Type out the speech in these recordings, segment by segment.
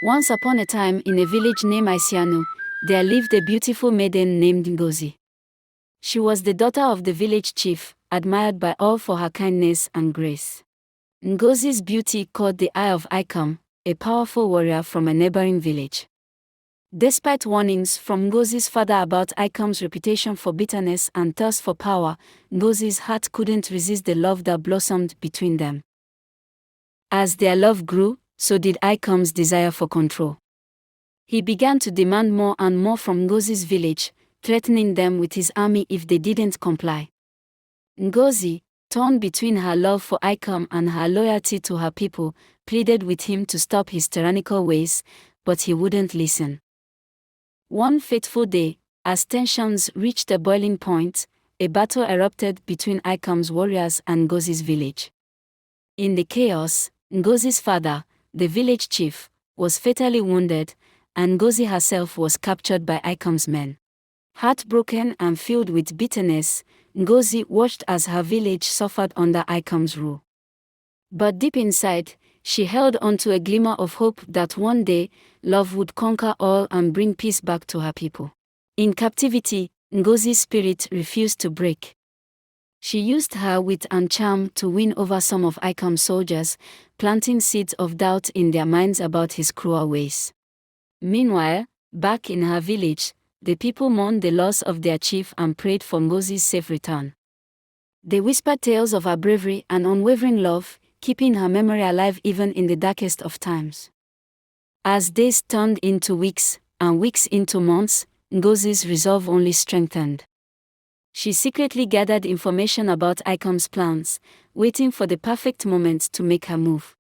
Once upon a time in a village named Isianu, there lived a beautiful maiden named Ngozi. She was the daughter of the village chief, admired by all for her kindness and grace. Ngozi's beauty caught the eye of Ikam, a powerful warrior from a neighboring village. Despite warnings from Ngozi's father about Ikam's reputation for bitterness and thirst for power, Ngozi's heart couldn't resist the love that blossomed between them. As their love grew, so did Ikam's desire for control. He began to demand more and more from Ngozi's village, threatening them with his army if they didn't comply. Ngozi, torn between her love for Ikam and her loyalty to her people, pleaded with him to stop his tyrannical ways, but he wouldn't listen. One fateful day, as tensions reached a boiling point, a battle erupted between Ikam's warriors and Ngozi's village. In the chaos, Ngozi's father, the village chief, was fatally wounded, and Ngozi herself was captured by Ikam's men. Heartbroken and filled with bitterness, Ngozi watched as her village suffered under Ikam's rule. But deep inside, she held on to a glimmer of hope that one day, love would conquer all and bring peace back to her people. In captivity, Ngozi's spirit refused to break. She used her wit and charm to win over some of Ikam's soldiers, planting seeds of doubt in their minds about his cruel ways. Meanwhile, back in her village, the people mourned the loss of their chief and prayed for Ngozi's safe return. They whispered tales of her bravery and unwavering love, keeping her memory alive even in the darkest of times. As days turned into weeks, and weeks into months, Ngozi's resolve only strengthened. She secretly gathered information about Ikam's plans, waiting for the perfect moment to make her move.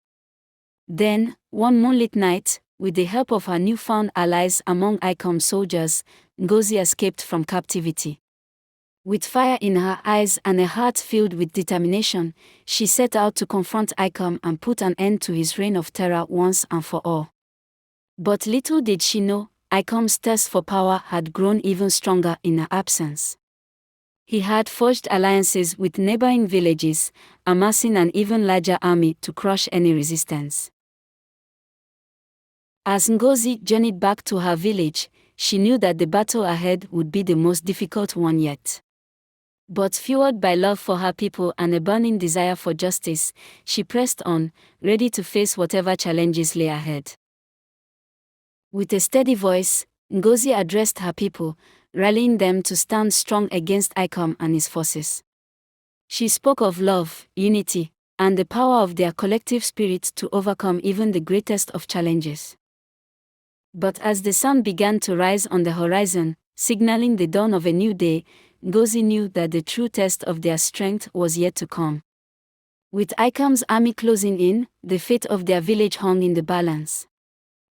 Then, one moonlit night, with the help of her newfound allies among Ikam's soldiers, Ngozi escaped from captivity. With fire in her eyes and a heart filled with determination, she set out to confront Ikam and put an end to his reign of terror once and for all. But little did she know, Ikam's thirst for power had grown even stronger in her absence. He had forged alliances with neighboring villages, amassing an even larger army to crush any resistance. As Ngozi journeyed back to her village, she knew that the battle ahead would be the most difficult one yet. But fueled by love for her people and a burning desire for justice, she pressed on, ready to face whatever challenges lay ahead. With a steady voice, Ngozi addressed her people, rallying them to stand strong against Ikam and his forces. She spoke of love, unity, and the power of their collective spirit to overcome even the greatest of challenges. But as the sun began to rise on the horizon, signaling the dawn of a new day, Ngozi knew that the true test of their strength was yet to come. With Ikam's army closing in, the fate of their village hung in the balance.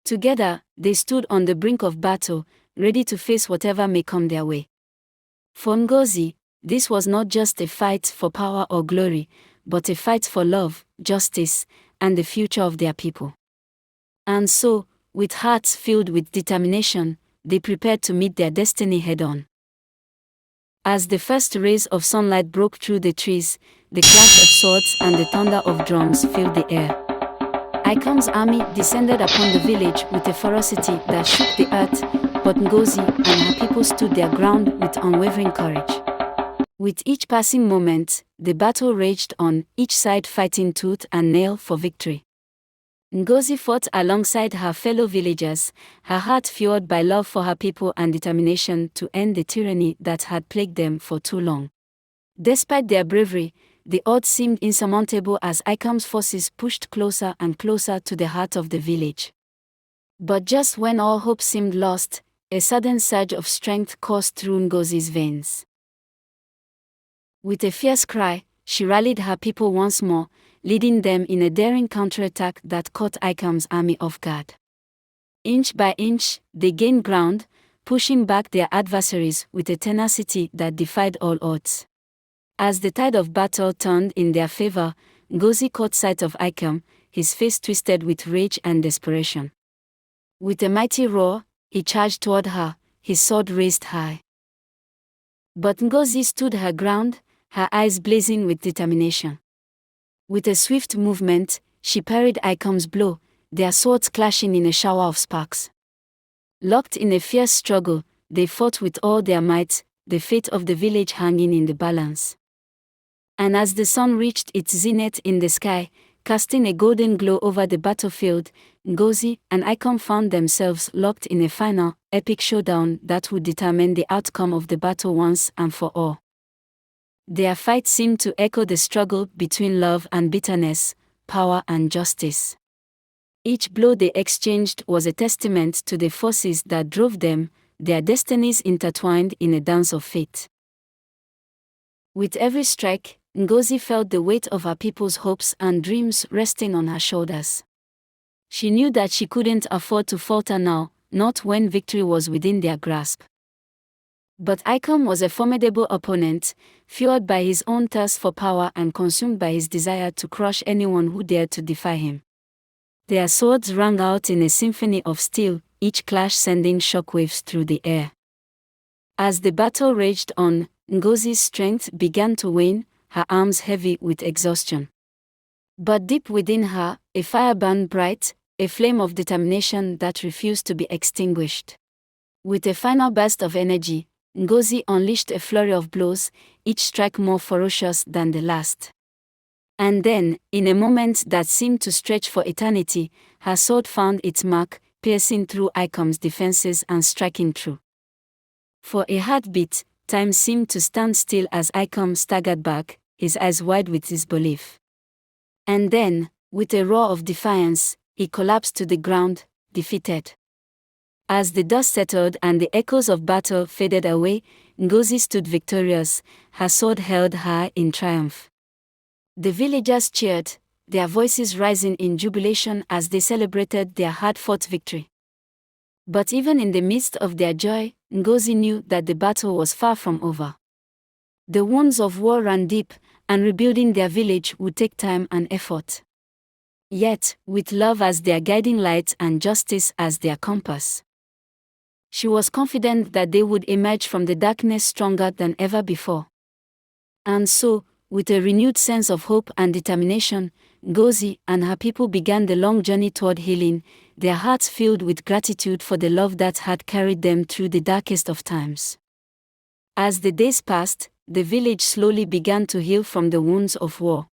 Together, they stood on the brink of battle, ready to face whatever may come their way. For Ngozi, this was not just a fight for power or glory, but a fight for love, justice, and the future of their people. And so, with hearts filled with determination, they prepared to meet their destiny head-on. As the first rays of sunlight broke through the trees, the clash of swords and the thunder of drums filled the air. Ikam's army descended upon the village with a ferocity that shook the earth, but Ngozi and her people stood their ground with unwavering courage. With each passing moment, the battle raged on, each side fighting tooth and nail for victory. Ngozi fought alongside her fellow villagers, her heart fueled by love for her people and determination to end the tyranny that had plagued them for too long. Despite their bravery, the odds seemed insurmountable as Ikam's forces pushed closer and closer to the heart of the village. But just when all hope seemed lost, a sudden surge of strength coursed through Ngozi's veins. With a fierce cry, she rallied her people once more, leading them in a daring counterattack that caught Ikam's army off guard. Inch by inch, they gained ground, pushing back their adversaries with a tenacity that defied all odds. As the tide of battle turned in their favor, Ngozi caught sight of Ikam, his face twisted with rage and desperation. With a mighty roar, he charged toward her, his sword raised high. But Ngozi stood her ground, her eyes blazing with determination. With a swift movement, she parried Ikam's blow, their swords clashing in a shower of sparks. Locked in a fierce struggle, they fought with all their might, the fate of the village hanging in the balance. And as the sun reached its zenith in the sky, casting a golden glow over the battlefield, Ngozi and Icon found themselves locked in a final, epic showdown that would determine the outcome of the battle once and for all. Their fight seemed to echo the struggle between love and bitterness, power and justice. Each blow they exchanged was a testament to the forces that drove them, their destinies intertwined in a dance of fate. With every strike, Ngozi felt the weight of her people's hopes and dreams resting on her shoulders. She knew that she couldn't afford to falter now, not when victory was within their grasp. But Icon was a formidable opponent, fueled by his own thirst for power and consumed by his desire to crush anyone who dared to defy him. Their swords rang out in a symphony of steel, each clash sending shockwaves through the air. As the battle raged on, Ngozi's strength began to wane, her arms heavy with exhaustion. But deep within her, a fire burned bright, a flame of determination that refused to be extinguished. With a final burst of energy, Ngozi unleashed a flurry of blows, each strike more ferocious than the last. And then, in a moment that seemed to stretch for eternity, her sword found its mark, piercing through Icon's defenses and striking true. For a heartbeat, time seemed to stand still as Icon staggered back, his eyes wide with disbelief. And then, with a roar of defiance, he collapsed to the ground, defeated. As the dust settled and the echoes of battle faded away, Ngozi stood victorious, her sword held high in triumph. The villagers cheered, their voices rising in jubilation as they celebrated their hard-fought victory. But even in the midst of their joy, Ngozi knew that the battle was far from over. The wounds of war ran deep, and rebuilding their village would take time and effort. Yet, with love as their guiding light and justice as their compass, she was confident that they would emerge from the darkness stronger than ever before. And so, with a renewed sense of hope and determination, Ngozi and her people began the long journey toward healing, their hearts filled with gratitude for the love that had carried them through the darkest of times. As the days passed, the village slowly began to heal from the wounds of war.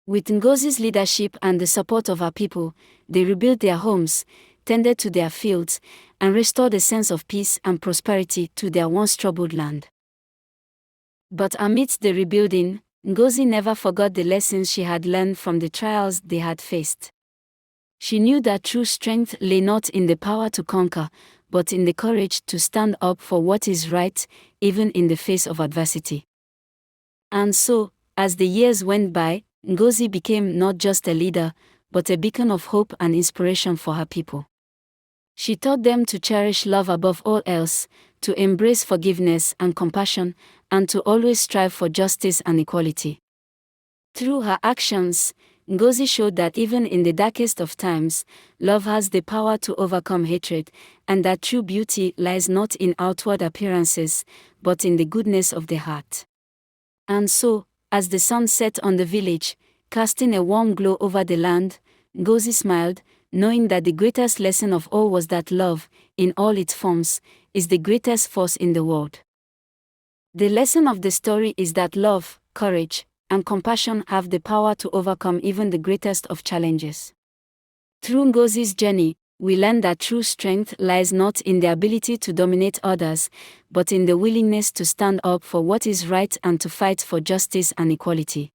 With Ngozi's leadership and the support of her people, they rebuilt their homes, tended to their fields, and restored a sense of peace and prosperity to their once troubled land. But amidst the rebuilding, Ngozi never forgot the lessons she had learned from the trials they had faced. She knew that true strength lay not in the power to conquer, but in the courage to stand up for what is right, even in the face of adversity. And so, as the years went by, Ngozi became not just a leader, but a beacon of hope and inspiration for her people. She taught them to cherish love above all else, to embrace forgiveness and compassion, and to always strive for justice and equality. Through her actions, Ngozi showed that even in the darkest of times, love has the power to overcome hatred, and that true beauty lies not in outward appearances, but in the goodness of the heart. And so, as the sun set on the village, casting a warm glow over the land, Ngozi smiled, knowing that the greatest lesson of all was that love, in all its forms, is the greatest force in the world. The lesson of the story is that love, courage, and compassion have the power to overcome even the greatest of challenges. Through Ngozi's journey, we learn that true strength lies not in the ability to dominate others, but in the willingness to stand up for what is right and to fight for justice and equality.